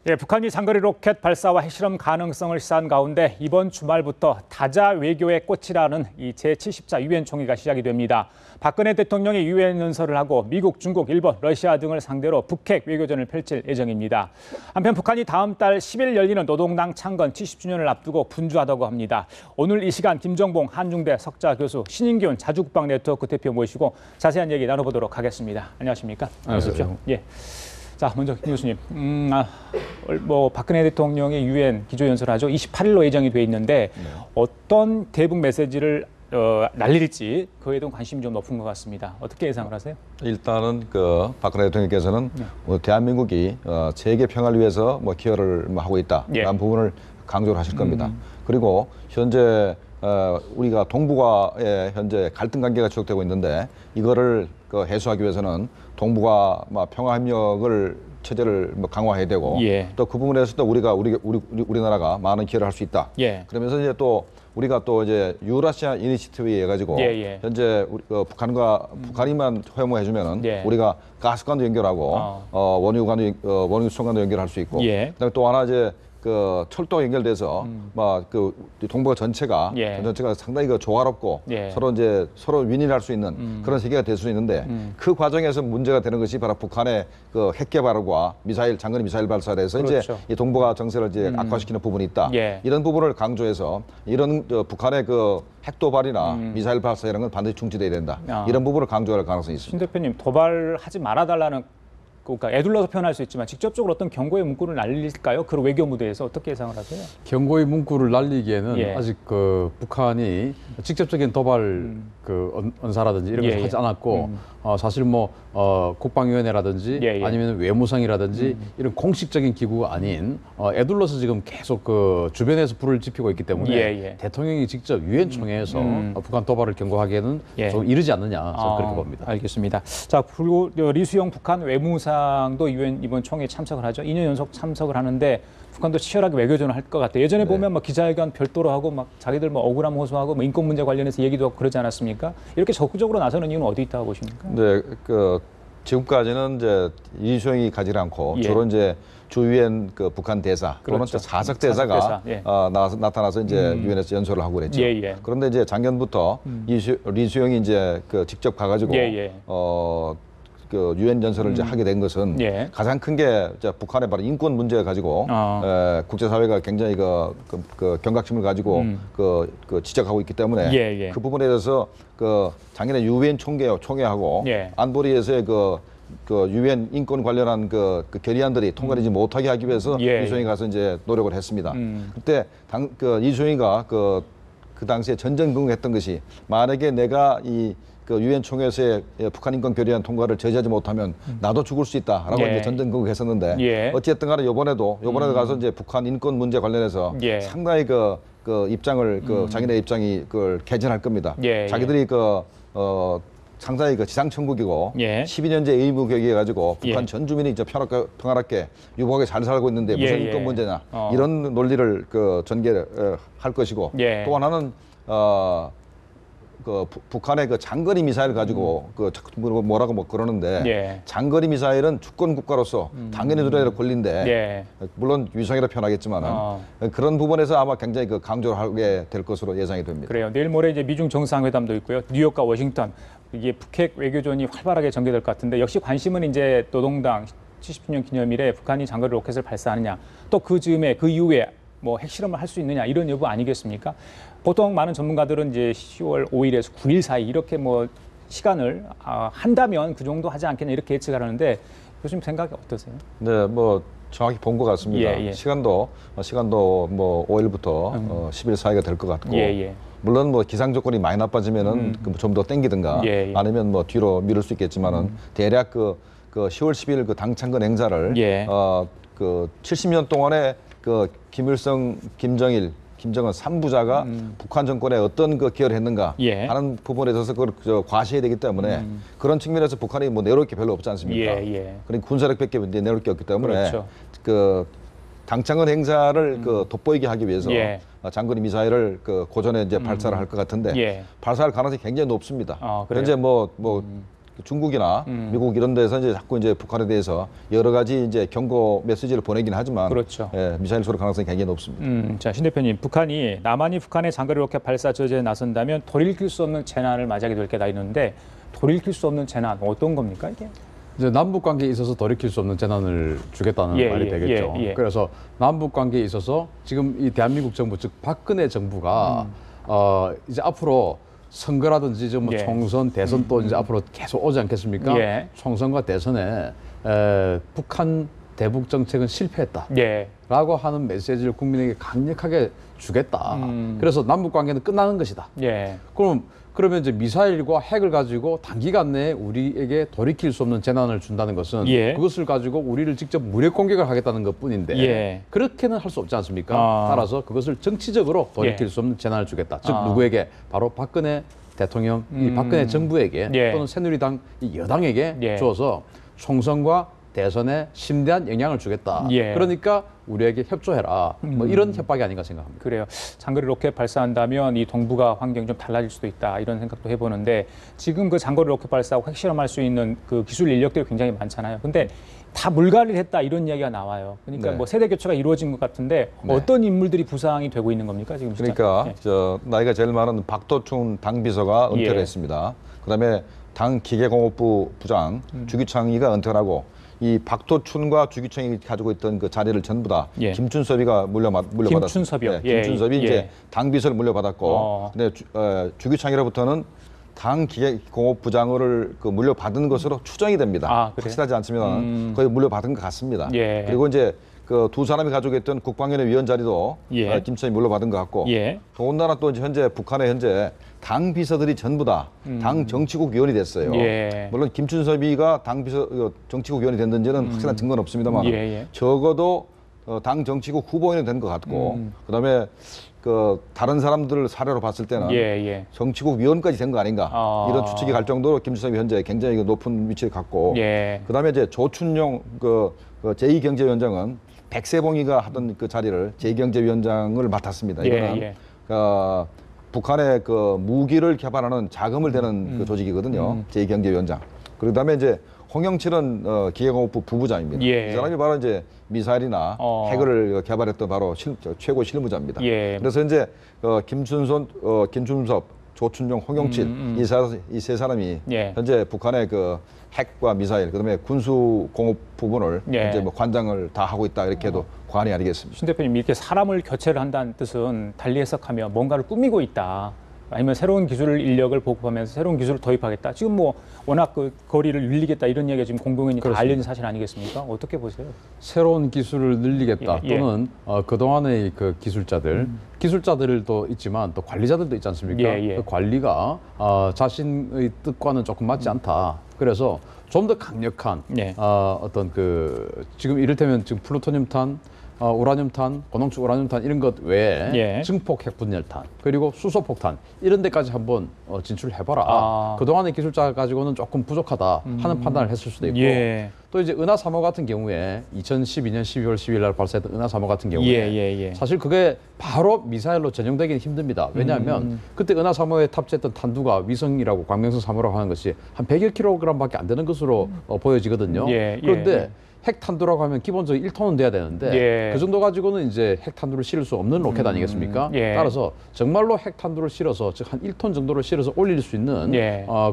예, 북한이 장거리 로켓 발사와 핵실험 가능성을 시사한 가운데 이번 주말부터 다자 외교의 꽃이라는 이 제70차 유엔 총회가 시작이 됩니다. 박근혜 대통령이 유엔 연설을 하고 미국, 중국, 일본, 러시아 등을 상대로 북핵 외교전을 펼칠 예정입니다. 한편 북한이 다음 달 10일 열리는 노동당 창건 70주년을 앞두고 분주하다고 합니다. 오늘 이 시간 김정봉 한중대 석좌 교수, 신인균 자주국방 네트워크 대표 모시고 자세한 얘기 나눠보도록 하겠습니다. 안녕하십니까? 안녕하세요. 예. 자, 먼저 김 교수님, 박근혜 대통령이 유엔 기조연설을 하죠. 28일로 예정이 돼 있는데 어떤 대북 메시지를 날릴지 그에 대한 관심이 좀 높은 것 같습니다. 어떻게 예상을 하세요? 일단은 박근혜 대통령께서는 대한민국이 세계 평화를 위해서 기여를 하고 있다라는 부분을 강조를 하실 겁니다. 그리고 현재 우리가 동북아에 현재 갈등 관계가 지속되고 있는데 이거를 해소하기 위해서는 동북아 평화 협력을 체제를 강화해야 되고 또 그 부분에서도 우리나라가 많은 기여를 할 수 있다. 그러면서 이제 또 우리가 또 이제 유라시아 이니시티브에 가지고 현재 북한이만 허용해주면은 우리가 가스관도 연결하고 원유 수송관도 연결할 수 있고 그다음에 또 하나 이제 철도 연결돼서 동북아 전체가 상당히 장관롭고 서로 윈윈할 수 있는 그런 세계가 될 수 있는데 그 과정에서 문제가 되는 것이 바로 북한의 핵 개발과 장거리 미사일 발사에 대해서 이제 이 동북아 정세를 이제 악화시키는 부분이 있다. 이런 부분을 강조해서 이런 북한의 핵 도발이나 미사일 발사 이런 건 반드시 중지돼야 된다. 이런 부분을 강조할 가능성이 있습니다. 신 대표님, 도발하지 말아달라는 그러니까 애둘러서 표현할 수 있지만 직접적으로 어떤 경고의 문구를 날릴까요? 그 외교 무대에서 어떻게 예상을 하세요? 경고의 문구를 날리기에는 아직 북한이 직접적인 도발 언사라든지 이런 것을 하지 않았고 사실 국방위원회라든지 아니면 외무성이라든지 이런 공식적인 기구가 아닌 애둘러서 지금 계속 주변에서 불을 지피고 있기 때문에 대통령이 직접 유엔 총회에서 북한 도발을 경고하기에는 좀 이르지 않느냐 저는 그렇게 봅니다. 알겠습니다. 자, 그리고 리수영 북한 외무상도 유엔 이번 총회에 참석을 하죠. 2년 연속 참석을 하는데 북한도 치열하게 외교전을 할 것 같아요. 예전에 보면 기자회견 별도로 하고 억울함 호소하고 인권 문제 관련해서 얘기도 하고 그러지 않았습니까? 이렇게 적극적으로 나서는 이유는 어디 있다고 보십니까? 네, 지금까지는 이제 리수영이 가지 않고 주로 이제 주유엔 북한 대사 또는 사석 대사가 나타나서 이제 유엔에서 연설을 하고 그랬죠. 그런데 이제 작년부터 리수영이 이제 직접 가가지고 유엔 연설을 이제 하게 된 것은 가장 큰 게 북한의 바로 인권 문제 가지고 국제사회가 굉장히 경각심을 가지고 지적하고 있기 때문에 그 부분에 대해서 작년에 유엔 총회하고 안보리에서의 유엔 인권 관련한 결의안들이 통과되지 못하게 하기 위해서 이수영이 가서 이제 노력을 했습니다. 그때 이수영이가 그 당시에 전전긍긍했던 것이 만약에 내가 유엔 총회에서의 북한 인권 결의안 통과를 저지하지 못하면 나도 죽을 수 있다라고 이제 전전긍긍했었는데 어쨌든 간에 요번에도 가서 이제 북한 인권 문제 관련해서 상당히 입장을 자기네 입장이 개진할 겁니다. 자기들이 상당히 지상천국이고 12년째 의무 개혁해가지고 북한 전 주민이 이제 평화롭게 유복하게 잘 살고 있는데 무슨 인권 문제냐 이런 논리를 전개할 것이고 또 하나는 북한의 장거리 미사일 가지고 뭐라고 그러는데 장거리 미사일은 주권 국가로서 당연히 들어야 권리인데 물론 위성이라 표현하겠지만은 그런 부분에서 아마 굉장히 강조를 하게 될 것으로 예상이 됩니다. 그래요. 내일 모레 이제 미중 정상회담도 있고요. 뉴욕과 워싱턴 이게 북핵 외교전이 활발하게 전개될 것 같은데 역시 관심은 이제 노동당 70주년 기념일에 북한이 장거리 로켓을 발사하느냐 또 그 이후에 핵실험을 할 수 있느냐 이런 여부 아니겠습니까? 보통 많은 전문가들은 이제 10월 5일에서 9일 사이 이렇게 시간을 한다면 그 정도 하지 않겠냐 이렇게 예측을 하는데 교수님 생각이 어떠세요? 네, 정확히 본 것 같습니다. 시간도 5일부터 10일 사이가 될 것 같고 물론 기상 조건이 많이 나빠지면은 좀 더 땡기든가 아니면 뒤로 미룰 수 있겠지만은 대략 10월 10일 당창건 행사를 70년 동안에 김일성, 김정일, 김정은 3부자가 북한 정권에 어떤 기여를 했는가 하는 부분에 있어서 그걸 과시해야 되기 때문에 그런 측면에서 북한이 내놓을 게 별로 없지 않습니까? 그러니까 군사력밖에 내놓을 게 없기 때문에 당창건 행사를 돋보이게 하기 위해서 장거리 미사일을 고전에 이제 발사를 할 것 같은데 발사할 가능성이 굉장히 높습니다. 현재 중국이나 미국 이런 데서 이제 자꾸 이제 북한에 대해서 여러 가지 이제 경고 메시지를 보내긴 하지만 그렇죠. 예, 미사일 쏘를 가능성이 굉장히 높습니다. 자, 신 대표님, 남한이 북한의 장거리 로켓 발사 저지에 나선다면 돌이킬 수 없는 재난을 맞이하게 될 게다 있는데 돌이킬 수 없는 재난 어떤 겁니까 이게? 이제 남북 관계에 있어서 돌이킬 수 없는 재난을 주겠다는 말이 되겠죠. 그래서 남북 관계에 있어서 지금 이 대한민국 정부 즉 박근혜 정부가 이제 앞으로 선거라든지 이제 뭐 총선, 대선 또 이제 앞으로 계속 오지 않겠습니까? 총선과 대선에 북한 대북 정책은 실패했다라고 하는 메시지를 국민에게 강력하게 주겠다. 그래서 남북 관계는 끝나는 것이다. 그러면 이제 미사일과 핵을 가지고 단기간 내에 우리에게 돌이킬 수 없는 재난을 준다는 것은 그것을 가지고 우리를 직접 무력 공격을 하겠다는 것뿐인데 그렇게는 할 수 없지 않습니까? 따라서 그것을 정치적으로 돌이킬 수 없는 재난을 주겠다. 즉 누구에게? 바로 박근혜 대통령, 이 박근혜 정부에게 또는 새누리당 이 여당에게 주어서 총선과 대선에 심대한 영향을 주겠다. 그러니까 우리에게 협조해라. 뭐 이런 협박이 아닌가 생각합니다. 그래요. 장거리 로켓 발사한다면 이 동북아 환경이 좀 달라질 수도 있다. 이런 생각도 해보는데 지금 그 장거리 로켓 발사하고 핵실험할 수 있는 그 기술 인력들이 굉장히 많잖아요. 근데 다 물갈이를 했다 이런 이야기가 나와요. 그러니까 뭐 세대 교체가 이루어진 것 같은데 어떤 인물들이 부상이 되고 있는 겁니까 지금? 진짜? 그러니까 저 나이가 제일 많은 박도춘 당비서가 은퇴를 했습니다. 그다음에 당 기계공업부 부장 주기창이가 은퇴를 하고 이 박도춘과 주기창이 가지고 있던 그 자리를 전부 다 김춘섭이가 물려받았습니다. 김춘섭이요. 김춘섭이 이제 당비서를 물려받았고, 근데 주기창이로부터는 당 기계공업부장을 그 물려받은 것으로 추정이 됩니다. 확실하지 않지만 거의 물려받은 것 같습니다. 그리고 이제 그 두 사람이 가지고 있던 국방위원회 위원 자리도 김춘섭이 물려받은 것 같고, 더군다나 또 현재 북한의 현재 당 비서들이 전부 다 당 정치국 위원이 됐어요. 물론 김춘섭이가 당 비서 정치국 위원이 됐는지는 확실한 증거는 없습니다만 적어도 당 정치국 후보인이 된 것 같고 그다음에 그 다른 사람들 사례로 봤을 때는 정치국 위원까지 된 거 아닌가 이런 추측이 갈 정도로 김춘섭이 현재 굉장히 높은 위치를 갖고 그다음에 이제 조춘용 그 제2경제위원장은 백세봉이가 하던 그 자리를 제2경제위원장을 맡았습니다. 이거는 북한의 그 무기를 개발하는 자금을 대는 그 조직이거든요. 제2경제위원장. 그다음에 이제 홍영칠은 기계공업부 부부장입니다. 이 사람이 바로 이제 미사일이나 핵을 개발했던 바로 최고 실무자입니다. 그래서 이제 김춘섭, 조춘용, 홍영칠 이 세 사람이 현재 북한의 그 핵과 미사일, 그다음에 군수 공업 부분을 이제 뭐 관장을 다 하고 있다 이렇게 해도 과언이 아니겠습니다. 신 대표님 이렇게 사람을 교체를 한다는 뜻은 달리 해석하면 뭔가를 꾸미고 있다. 아니면 새로운 기술 인력을 보급하면서 새로운 기술을 도입하겠다. 지금 뭐 워낙 그 거리를 늘리겠다 이런 이야기가 지금 공공연히 다 알려진 사실 아니겠습니까? 어떻게 보세요? 새로운 기술을 늘리겠다 또는 그동안의 그 기술자들도 있지만 또 관리자들도 있지 않습니까? 그 관리가 자신의 뜻과는 조금 맞지 않다. 그래서 좀 더 강력한 어떤 그 지금 이를테면 지금 플루토늄탄, 우라늄탄, 고농축 우라늄탄 이런 것 외에 증폭 핵분열탄 그리고 수소폭탄 이런 데까지 한번 진출해봐라. 그동안의 기술자 가지고는 조금 부족하다 하는 판단을 했을 수도 있고 또 이제 은하 3호 같은 경우에 2012년 12월 10일 날 발사했던 은하 3호 같은 경우에 사실 그게 바로 미사일로 전용되기는 힘듭니다. 왜냐하면 그때 은하 3호에 탑재했던 탄두가 위성이라고 광명성 3호라고 하는 것이 한 100여 킬로그램밖에 안 되는 것으로 보여지거든요. 그런데 핵탄두라고 하면 기본적으로 1톤은 돼야 되는데 그 정도 가지고는 이제 핵탄두를 실을 수 없는 로켓 아니겠습니까? 따라서 정말로 핵탄두를 실어서 즉 한 1톤 정도를 실어서 올릴 수 있는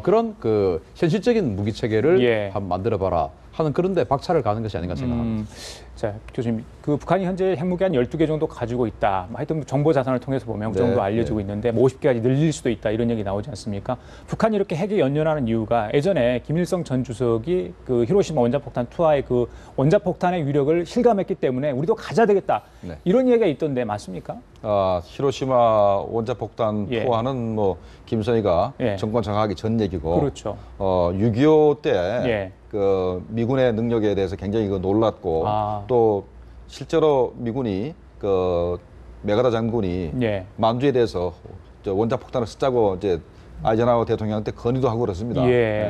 그런 그 현실적인 무기 체계를 한번 만들어봐라 하는 그런데 박차를 가는 것이 아닌가 생각합니다. 자, 교수님, 그 북한이 현재 핵무기 한 12개 정도 가지고 있다. 하여튼 정보 자산을 통해서 보면 그 정도 알려지고 있는데 뭐 50개까지 늘릴 수도 있다. 이런 얘기 나오지 않습니까? 북한이 이렇게 핵에 연연하는 이유가 예전에 김일성 전 주석이 그 히로시마 원자폭탄 투하의 그 원자폭탄의 위력을 실감했기 때문에 우리도 가져야 되겠다. 이런 얘기가 있던데 맞습니까? 히로시마 원자폭탄 투하는 뭐 김일성이가 정권 장악하기 전 얘기고 6.25 때 그 미군의 능력에 대해서 굉장히 놀랐고 또 실제로 미군이 그 메가다 장군이 만주에 대해서 원자폭탄을 쓰자고 이제 아이젠하워 대통령한테 건의도 하고 그렇습니다.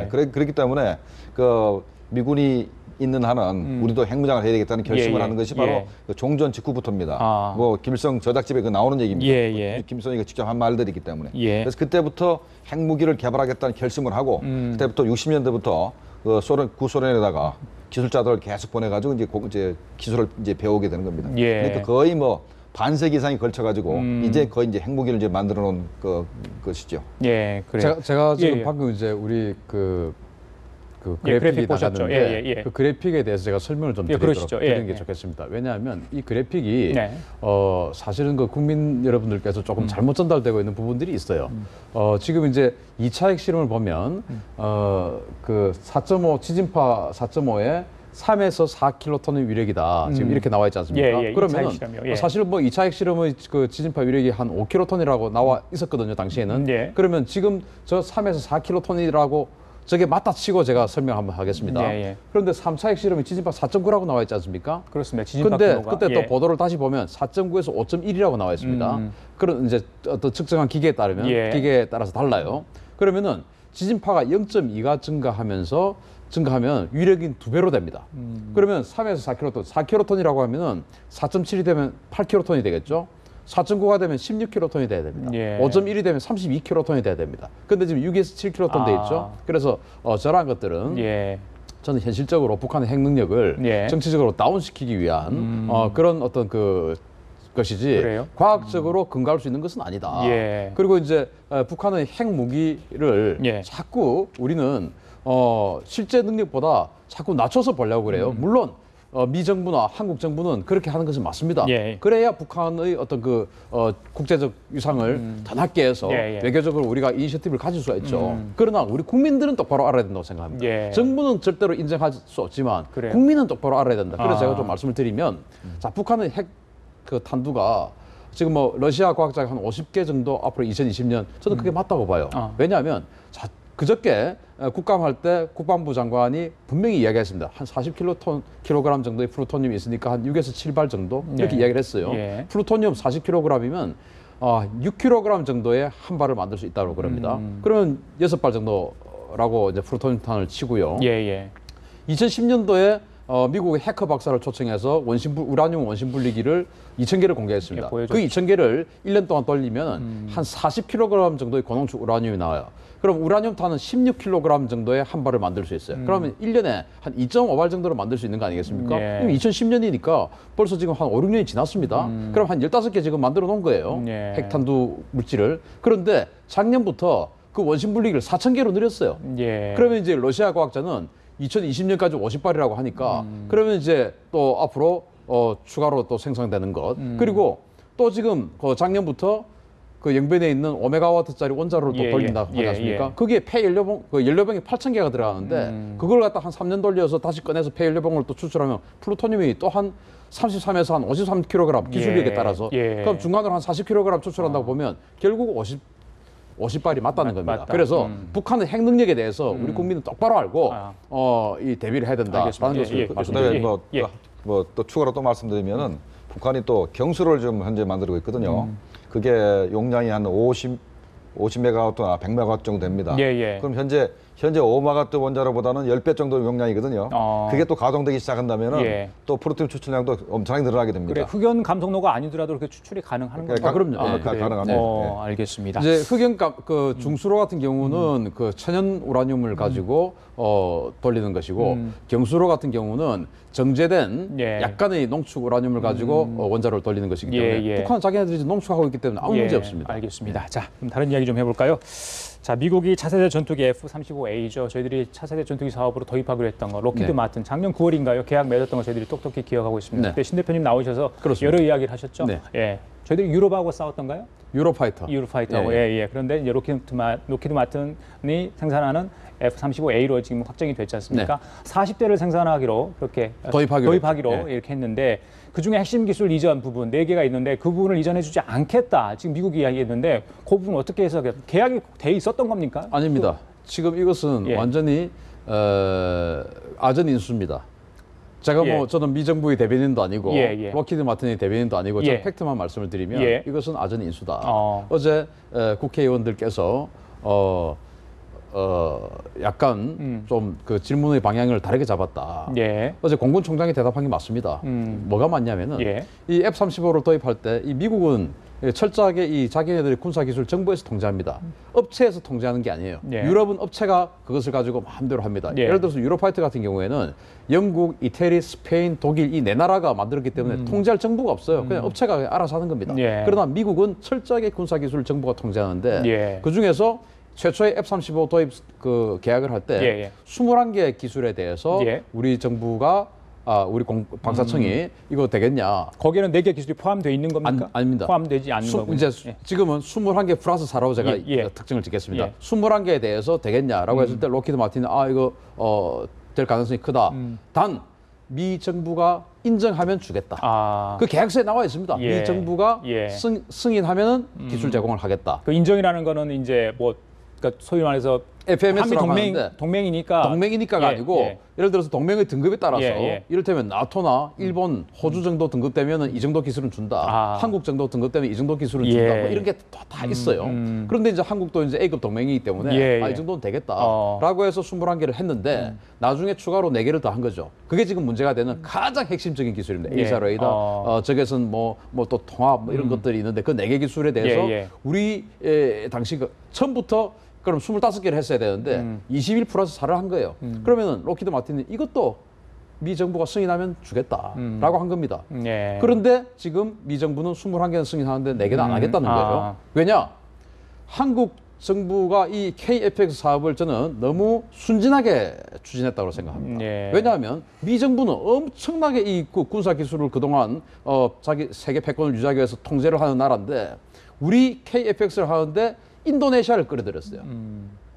그렇기 때문에 그 미군이 있는 한은 우리도 핵무장을 해야 되겠다는 결심을 하는 것이 바로 그 종전 직후부터입니다. 뭐 김일성 저작집에 그 나오는 얘기입니다. 김일성이 직접 한 말들이기 때문에. 그래서 그때부터 핵무기를 개발하겠다는 결심을 하고 그때부터 60년대부터 그 구소련에다가 기술자들을 계속 보내가지고 이제 기술을 이제 배우게 되는 겁니다. 그러니까 거의 뭐 반세기 이상이 걸쳐가지고 이제 거의 이제 핵무기를 이제 만들어 놓은 것이죠. 그래요. 제가 지금 방금 이제 우리 그 그래픽이 나갔는데 그 그래픽에 대해서 제가 설명을 좀 드리는 게 좋겠습니다. 왜냐하면 이 그래픽이 사실은 그 국민 여러분들께서 조금 잘못 전달되고 있는 부분들이 있어요. 지금 이제 2차 핵실험을 보면 그 4.5 지진파 4.5에 3에서 4킬로톤의 위력이다. 지금 이렇게 나와 있지 않습니까? 그러면 사실 뭐 2차 핵실험의 그 지진파 위력이 한 5킬로톤이라고 나와 있었거든요, 당시에는. 그러면 지금 저 3에서 4킬로톤이라고 저게 맞다 치고 제가 설명 한번 하겠습니다. 그런데 3차 핵실험이 지진파 4.9라고 나와 있지 않습니까? 그렇습니다. 지진파 근데 그때 또 보도를 다시 보면 4.9에서 5.1이라고 나와 있습니다. 그런 이제 어떤 측정한 기계에 따르면 기계에 따라서 달라요. 그러면은 지진파가 0.2가 증가하면 위력이 2배로 됩니다. 그러면 3에서 4킬로톤, 4킬로톤이라고 하면은 4.7이 되면 8킬로톤이 되겠죠. 4.9가 되면 16킬로톤이 돼야 됩니다. 5.1이 되면 32킬로톤이 돼야 됩니다. 근데 지금 6에서 7킬로톤 돼 있죠. 그래서 저런 것들은 저는 현실적으로 북한의 핵 능력을 정치적으로 다운시키기 위한 그런 어떤 것이지 과학적으로 근거할 수 있는 것은 아니다. 그리고 이제 북한의 핵 무기를 자꾸 우리는 실제 능력보다 자꾸 낮춰서 보려고 그래요. 물론 미 정부나 한국 정부는 그렇게 하는 것은 맞습니다. 그래야 북한의 어떤 그 국제적 위상을 더 낮게 해서 외교적으로 우리가 이니셔티브를 가질 수가 있죠. 그러나 우리 국민들은 똑바로 알아야 된다고 생각합니다. 정부는 절대로 인정할 수 없지만 국민은 똑바로 알아야 된다. 그래서 제가 좀 말씀을 드리면 자, 북한의 핵 그 탄두가 지금 뭐 러시아 과학자가 한 50개 정도 앞으로 2020년 저는 그게 맞다고 봐요. 왜냐하면 그저께 국감할 때 국방부 장관이 분명히 이야기했습니다. 한 40킬로그램 정도의 플루토늄이 있으니까 한 6에서 7발 정도 이렇게 이야기를 했어요. 플루토늄 40킬로그램이면 6킬로그램 정도의 한 발을 만들 수 있다고 그럽니다. 그러면 6발 정도라고 이제 플루토늄탄을 치고요. 2010년도에 미국의 해커 박사를 초청해서 우라늄 원심 분리기를 2,000개를 공개했습니다. 그 2,000개를 1년 동안 돌리면 한 40kg 정도의 고농축 우라늄이 나와요. 그럼 우라늄탄은 16kg 정도의 한 발을 만들 수 있어요. 그러면 1년에 한 2.5발 정도로 만들 수 있는 거 아니겠습니까? 그럼 2010년이니까 벌써 지금 한 5, 6년이 지났습니다. 그럼 한 15개 지금 만들어 놓은 거예요. 핵탄두 물질을. 그런데 작년부터 그 원심 분리기를 4,000개로 늘렸어요. 그러면 이제 러시아 과학자는 2020년까지 50발이라고 하니까 그러면 이제 또 앞으로 추가로 또 생성되는 것 그리고 또 지금 그 작년부터 그 영변에 있는 5메가와트짜리 원자로를 또 돌린다고 하지 않습니까? 거기에 폐연료봉, 그 연료봉이 8,000개가 들어가는데 그걸 갖다 한 3년 돌려서 다시 꺼내서 폐연료봉을 또 추출하면 플루토늄이 또 한 33에서 한 53kg 기술력에 따라서 그럼 중간으로 한 40kg 추출한다고 보면 결국 50발이 맞다는 겁니다. 맞다. 그래서 북한의 핵 능력에 대해서 우리 국민은 똑바로 알고 이 대비를 해야 된다라는 것을 말씀드립니다. 뭐 또 추가로 또 말씀드리면은 북한이 또 경수를 좀 현재 만들고 있거든요. 그게 용량이 한 50메가와트나 100메가와트 정도 됩니다. 그럼 현재 5메가와트 원자로보다는 10배 정도 용량이거든요. 그게 또 가동되기 시작한다면은 또 프로팀 추출량도 엄청나게 늘어나게 됩니다. 그래, 흑연 감속로가 아니더라도 그렇게 추출이 가능한 건가요? 그럼요. 가능합니다. 알겠습니다. 이제 흑연 그 중수로 같은 경우는 그 천연 우라늄을 가지고 돌리는 것이고 경수로 같은 경우는 정제된 약간의 농축 우라늄을 가지고 원자로를 돌리는 것이기 때문에 북한은 자기네들이 농축하고 있기 때문에 아무 문제 없습니다. 알겠습니다. 자, 그럼 다른 이야기 좀 해볼까요? 자, 미국이 차세대 전투기 F-35A죠. 저희들이 차세대 전투기 사업으로 도입하기로 했던 거, 록히드 마틴 작년 9월인가요? 계약 맺었던 거 저희들이 똑똑히 기억하고 있습니다. 그때 신 대표님 나오셔서 여러 이야기를 하셨죠. 저희들이 유럽하고 싸웠던가요? 유로파이터. 그런데 이제 록히드 마틴이 생산하는 F-35A로 지금 확정이 됐지 않습니까? 40대를 생산하기로 그렇게 도입하기로 이렇게 했는데 그중에 핵심 기술 이전 부분 4개가 있는데 그 부분을 이전해주지 않겠다. 지금 미국이 이야기했는데 그 부분 어떻게 해서 계약이 돼 있었던 겁니까? 아닙니다. 지금 이것은 완전히 아전 인수입니다. 제가 뭐 저는 미 정부의 대변인도 아니고 록히드 마틴의 대변인도 아니고 저 팩트만 말씀을 드리면 이것은 아전 인수다. 어제 국회의원들께서 약간 좀 그 질문의 방향을 다르게 잡았다. 예. 어제 공군총장이 대답한 게 맞습니다. 뭐가 맞냐면은 예. 이 F-35를 도입할 때 이 미국은 철저하게 이 자기네들의 군사기술 정부에서 통제합니다. 업체에서 통제하는 게 아니에요. 예. 유럽은 업체가 그것을 가지고 마음대로 합니다. 예. 예를 들어서 유로파이터 같은 경우에는 영국, 이태리, 스페인, 독일 이 네 나라가 만들었기 때문에 통제할 정부가 없어요. 그냥 업체가 알아서 하는 겁니다. 예. 그러나 미국은 철저하게 군사기술 정부가 통제하는데 예. 그중에서 최초의 F-35 도입 그 계약을 할 때 예, 예. 21개 기술에 대해서 예. 우리 정부가 우리 방사청이 이거 되겠냐? 거기에는 4개 기술이 포함되어 있는 겁니까? 아닙니다. 포함되지 않는 거군요. 이제 예. 지금은 21개 플러스 4라고 제가 예. 특징을 짓겠습니다. 예. 21개에 대해서 되겠냐라고 했을 때 로키드 마틴은 이거 될 가능성이 크다. 단 미 정부가 인정하면 주겠다. 그 계약서에 나와 있습니다. 예. 미 정부가 예. 승인하면은 기술 제공을 하겠다. 그 인정이라는 거는 이제 뭐 그러니까 소위 말해서 FMS라고 하는데 동맹이니까가 아니고 예를 들어서 동맹의 등급에 따라서 이를테면 나토나 일본, 호주 정도 등급되면 이 정도 기술은 준다. 한국 정도 등급되면 이 정도 기술은 준다. 뭐 이런 게 다 있어요. 그런데 이제 한국도 이제 A급 동맹이기 때문에 이 정도는 되겠다라고 해서 21개를 했는데 나중에 추가로 4개를 더 한 거죠. 그게 지금 문제가 되는 가장 핵심적인 기술입니다. A4레이더, 저기서는 뭐 또 통합 뭐 이런 것들이 있는데 그 4개 기술에 대해서 우리 당시 처음부터 그럼 25개를 했어야 되는데 21 플러스 4를 한 거예요. 그러면은 로키드 마틴이 이것도 미 정부가 승인하면 주겠다라고 한 겁니다. 예. 그런데 지금 미 정부는 21개는 승인하는데 4개는 안 하겠다는 거예요. 왜냐? 한국 정부가 이 KFX 사업을 저는 너무 순진하게 추진했다고 생각합니다. 예. 왜냐하면 미 정부는 엄청나게 이 군사 기술을 그동안 자기 세계 패권을 유지하기 위해서 통제를 하는 나라인데 우리 KFX를 하는데 인도네시아를 끌어들였어요.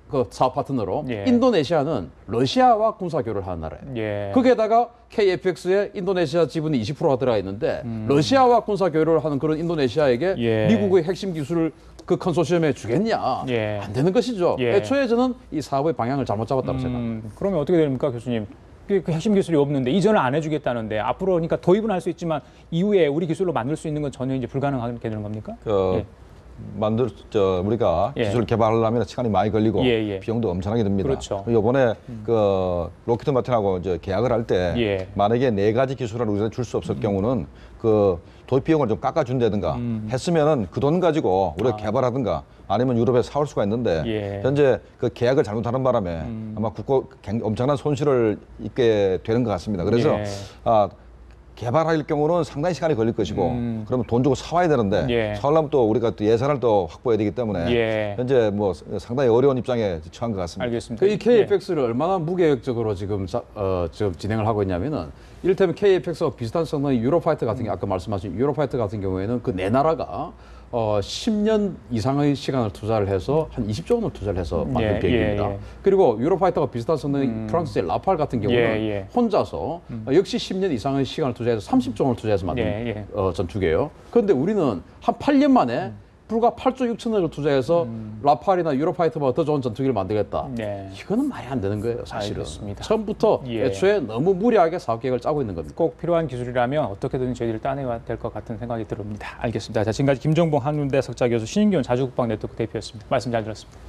그 사업 파트너로. 예. 인도네시아는 러시아와 군사 교류를 하는 나라예요. 예. 거기에다가 KFX에 인도네시아 지분이 20%가 들어가 있는데 러시아와 군사 교류를 하는 그런 인도네시아에게 미국의 핵심 기술을 그 컨소시엄에 주겠냐? 안 되는 것이죠. 애초에 저는 이 사업의 방향을 잘못 잡았다고 생각합니다. 그러면 어떻게 됩니까, 교수님? 그 핵심 기술이 없는데 이전을 안 해주겠다는데 앞으로 그러니까 도입은 할 수 있지만 이후에 우리 기술로 만들 수 있는 건 전혀 이제 불가능하게 되는 겁니까? 우리가 기술 개발하려면 시간이 많이 걸리고 비용도 엄청나게 듭니다. 그렇죠. 이번에 그 로키드 마틴하고 이제 계약을 할 때 만약에 4가지 기술을 우리가 줄 수 없을 경우는 그 도입 비용을 좀 깎아준다든가 했으면은 그 돈 가지고 우리가 개발하든가 아니면 유럽에 사올 수가 있는데 현재 그 계약을 잘못하는 바람에 아마 엄청난 손실을 입게 되는 것 같습니다. 그래서 개발할 경우는 상당히 시간이 걸릴 것이고 그러면 돈 주고 사와야 되는데 사오려면 또 우리가 또 예산을 또 확보해야 되기 때문에 현재 뭐 상당히 어려운 입장에 처한 것 같습니다. 알겠습니다. 이 KFX를 얼마나 무계획적으로 지금 진행을 하고 있냐면은 이를테면 KFX와 비슷한 성능의 유로파이터 같은 경우 아까 말씀하신 유로파이터 같은 경우에는 그 네 나라가 10년 이상의 시간을 투자를 해서 한 20조 원을 투자를 해서 만든 비행기입니다. 그리고 유로파이터가 비슷한 성능의 프랑스의 라팔 같은 경우는 혼자서 역시 10년 이상의 시간을 투자해서 30조 원을 투자해서 만든 전투기예요. 그런데 우리는 한 8년 만에 불과 8조 6천억을 투자해서 라팔이나 유로파이터보다 더 좋은 전투기를 만들겠다. 이거는 말이 안 되는 거예요, 사실은. 알겠습니다. 처음부터 애초에 너무 무리하게 사업 계획을 짜고 있는 겁니다. 꼭 필요한 기술이라면 어떻게든 저희들이 따내야 될 것 같은 생각이 듭니다. 알겠습니다. 자, 지금까지 김정봉 한문대 석좌 교수, 신인기원 자주국방 네트워크 대표였습니다. 말씀 잘 들었습니다.